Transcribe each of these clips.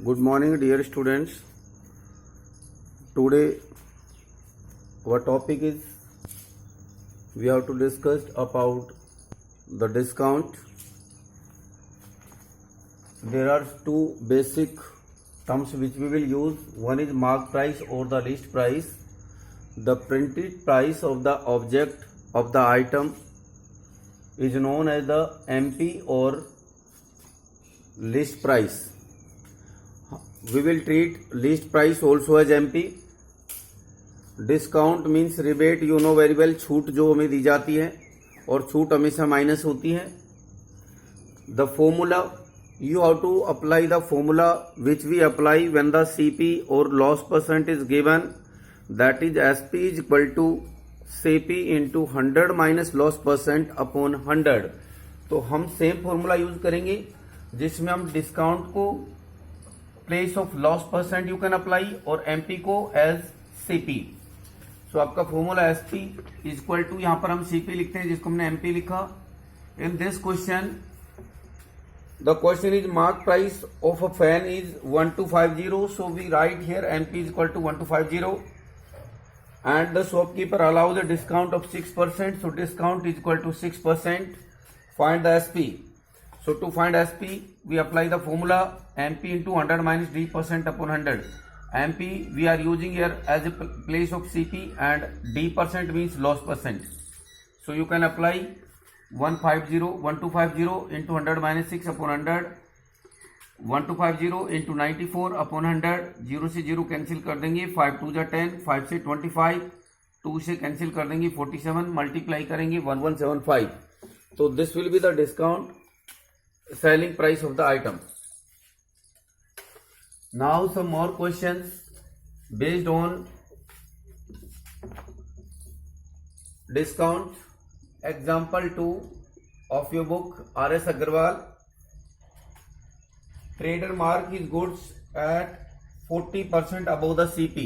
Good morning, dear students. Today, our topic is we have to discuss about the discount. There are two basic terms which we will use. One is mark price or the list price. The printed price of the object of the item is known as the MP or list price. We will treat list price also as MP. Discount means rebate, you know very well, छूट जो हमें दी जाती है और छूट हमेशा minus होती है. The formula, you have to apply the formula which we apply when the CP or loss percent is given, that is SP is equal to CP into 100 minus loss percent upon 100. तो हम same formula use करेंगे जिसमें हम discount को place of loss percent you can apply और MP को as CP. So आपका formula SP is equal to, यहां पर हम सीपी लिखते हैं जिसको हमने एमपी लिखा. In this question the question is mark price of a fan is 1250, so we write here MP is equal to 1250 and the shopkeeper allows a discount of 6%, so discount is equal to 6%. Find the SP. So to find SP we apply the formula MP into 100 minus D% upon 100. MP we are using here as a place of CP and D% means loss percent, so you can apply 1250 into 100 minus 6 upon 100, 1250 into 94 upon 100. 0 से 0 cancel कर देंगे, 5 2 जा 10, 5 से 25, 2 से cancel कर देंगे 47, multiply करेंगे 1175. तो this will be the discount selling price of the item. Now some more questions based on discount. Example 2 of your book, R.S. Agarwal. Trader mark his goods at 40% above the CP.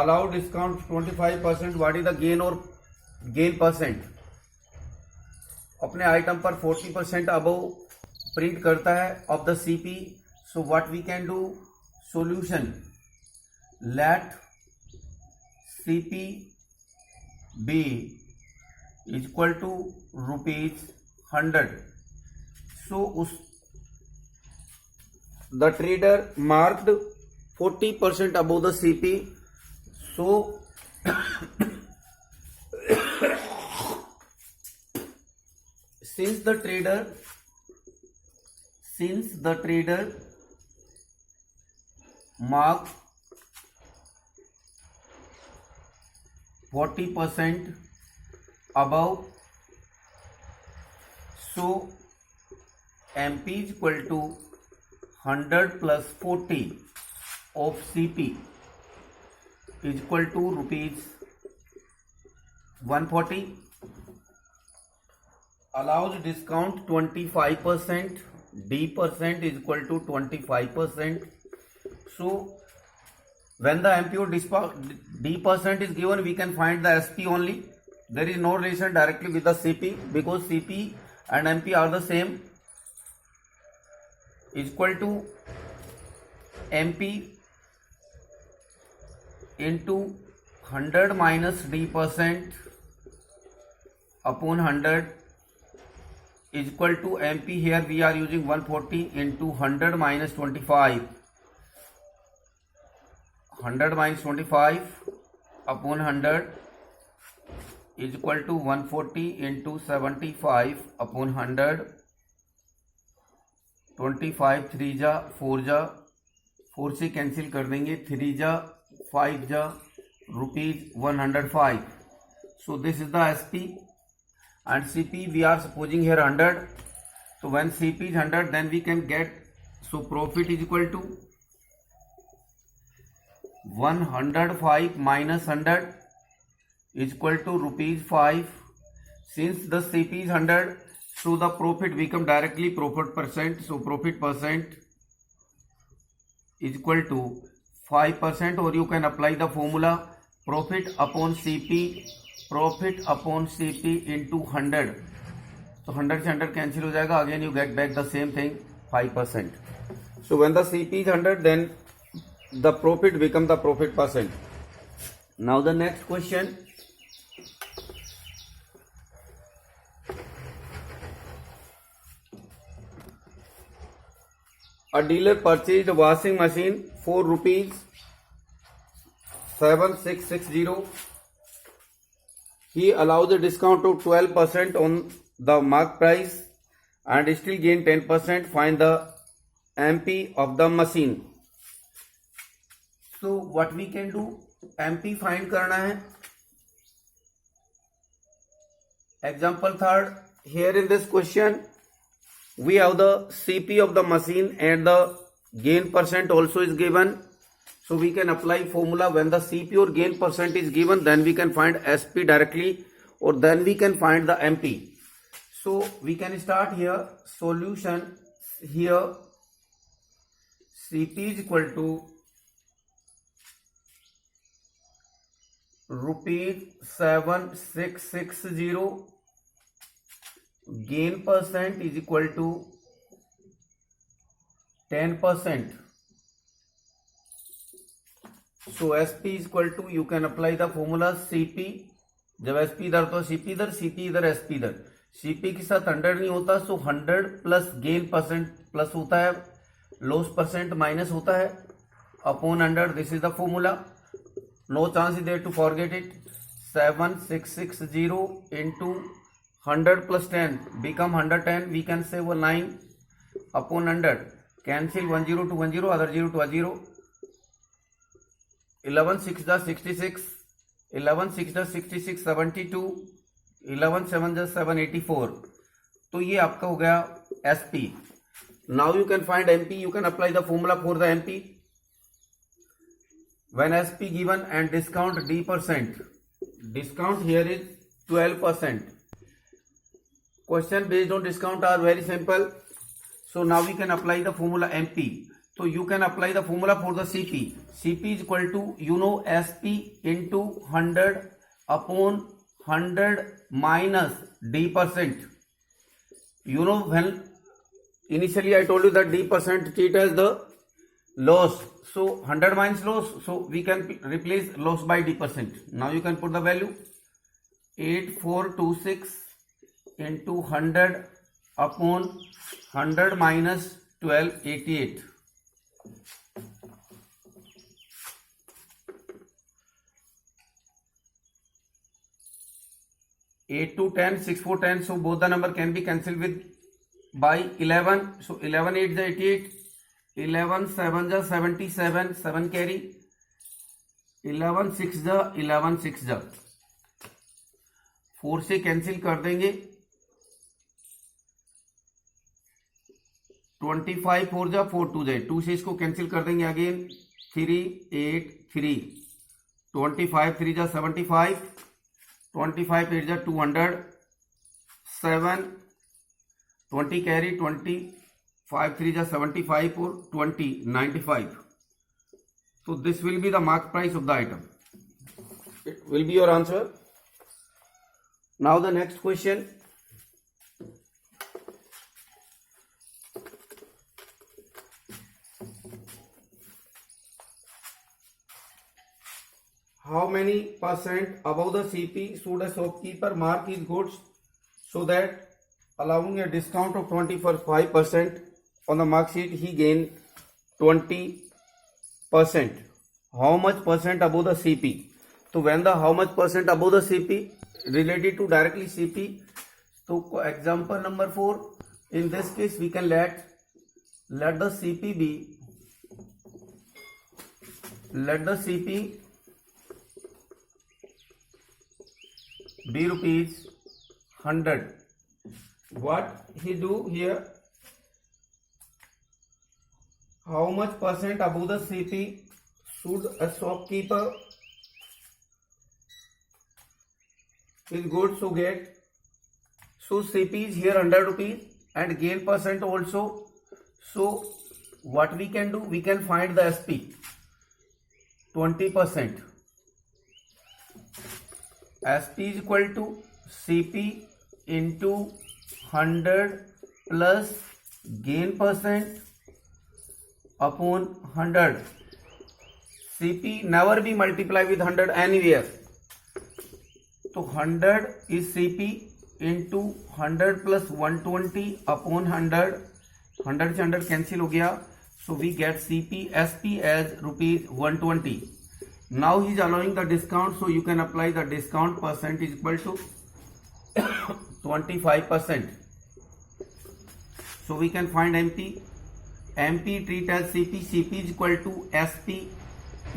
Allow discount 25%. What is the gain or gain percent? अपने item पर 40% above print करता है of the CP. So what we can do? Solution. Let CP B is equal to rupees 100. So the trader marked 40% above the CP. So since the trader marked 40% above, so MP is equal to 100 plus 40 of CP is equal to rupees 140. Allows discount 25%, D% is equal to 25%. So when the MP or D% is given, we can find the SP only. There is no relation directly with the CP because CP and MP are the same. Is equal to MP into 100 minus D% upon 100 is equal to MP. Here we are using 140 into 100 minus 25. 100 minus 25 upon 100 is equal to 140 into 75 upon 100. 25 3 जा 4 जा 4 से cancel कर देंगे, 3 जा 5 जा rupees 105. So this is the SP and CP we are supposing here 100. So when CP is 100 then we can get, so profit is equal to 105 minus 100 is equal to rupees 5. Since the CP is 100, so the profit become directly profit percent. So profit percent is equal to 5%, or you can apply the formula profit upon CP into 100. So 100 से 100 cancel हो जाएगा. Again you get back the same thing 5%. So when the CP is 100, then the profit become the profit percent. Now the next question. A dealer purchased a washing machine for rupees 7660. He allows a discount of 12% on the mark price and still gain 10%. Find the MP of the machine. So what we can do, MP find करना है. Example third, here in this question we have the CP of the machine and the gain percent also is given. So we can apply formula. When the CP or gain percent is given, then we can find SP directly, or then we can find the MP. So we can start here. Solution here, CP is equal to rupees 7660. Gain percent is equal to 10%. So SP is equal to, you can apply the formula CP. जब SP इधर तो CP इधर, CP इधर, SP इधर. CP के साथ 100 नहीं होता, so 100 plus gain percent plus होता है, लॉस परसेंट माइनस होता है, upon 100. This is the formula. No chance is there to forget it. 7660 into 100 plus 10 become 110. We can say 9 upon 100. Cancel 1 0 to 1 0, other 0 to a 0. 11 6 the 66. 11 6 the 66 72. 11 7 the 7 84. तो ये आपका हो गया SP. Now you can find MP. You can apply the formula for the MP. When SP given and discount D%. Discount here is 12%. Question based on discount are very simple. So now we can apply the formula MP. So you can apply the formula for the CP. CP is equal to, you know, SP into 100 upon 100 minus D%. You know, when initially I told you that D% treat as the loss. So 100 minus loss. So we can replace loss by D%. Now you can put the value 8426 into 100 upon 100 minus 1288. Eight to 10, 6 4 10. So both the number can be cancelled with by 11. So 11 8 is 88. 11 7 is 77. 7 carry. 11 6 is 11 6 is 4 से cancel कर देंगे. 25 4 जा 4 2 जाए. 2 से इसको cancel कर देंगे again. 3 8 3. 25 3 जा 75. 25 8 जा 200. 7 20 कैरी. 25 3 जा 75 और 20 95. So this will be the mark price of the item. It will be your answer. Now the next question. How many percent above the CP should a shopkeeper mark his goods so that allowing a discount of 25% on the mark sheet he gain 20%? How much percent above the CP? So when the how much percent above the CP related to directly CP. So example number 4. In this case we can let the CP be, let the CP be rupees 100. What he do here? How much percent above the CP should a shopkeeper is good to get? So CP is here 100 rupees and gain percent also. So what we can do? We can find the SP 20%. SP is equal to CP into 100 plus gain percent upon 100. CP never be multiply with 100 anywhere. तो 100 is CP into 100 plus 120 upon 100. 100 से 100 cancel हो गया. So we get CP SP as rupees 120. Now he is allowing the discount, so you can apply the discount. Percent is equal to 25%. So we can find MP. MP treat as CP. CP is equal to SP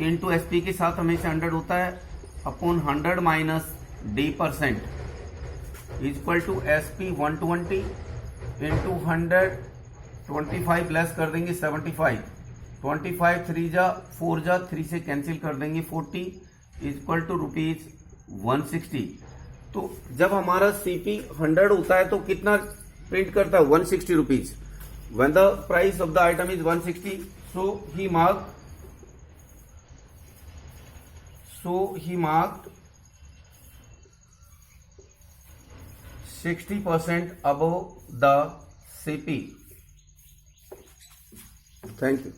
into SP के साथ हमेशा 100 होता है upon 100 minus D% is equal to SP 120 into 100. 25 less कर देंगे 75. 25 3 जा 4 जा 3 से कैंसिल कर देंगे 40 इक्वल टू रुपीज 160. तो जब हमारा CP 100 होता है तो कितना प्रिंट करता है 160 rupees. When the price of the item is 160, so he marked 60% above the CP. Thank you.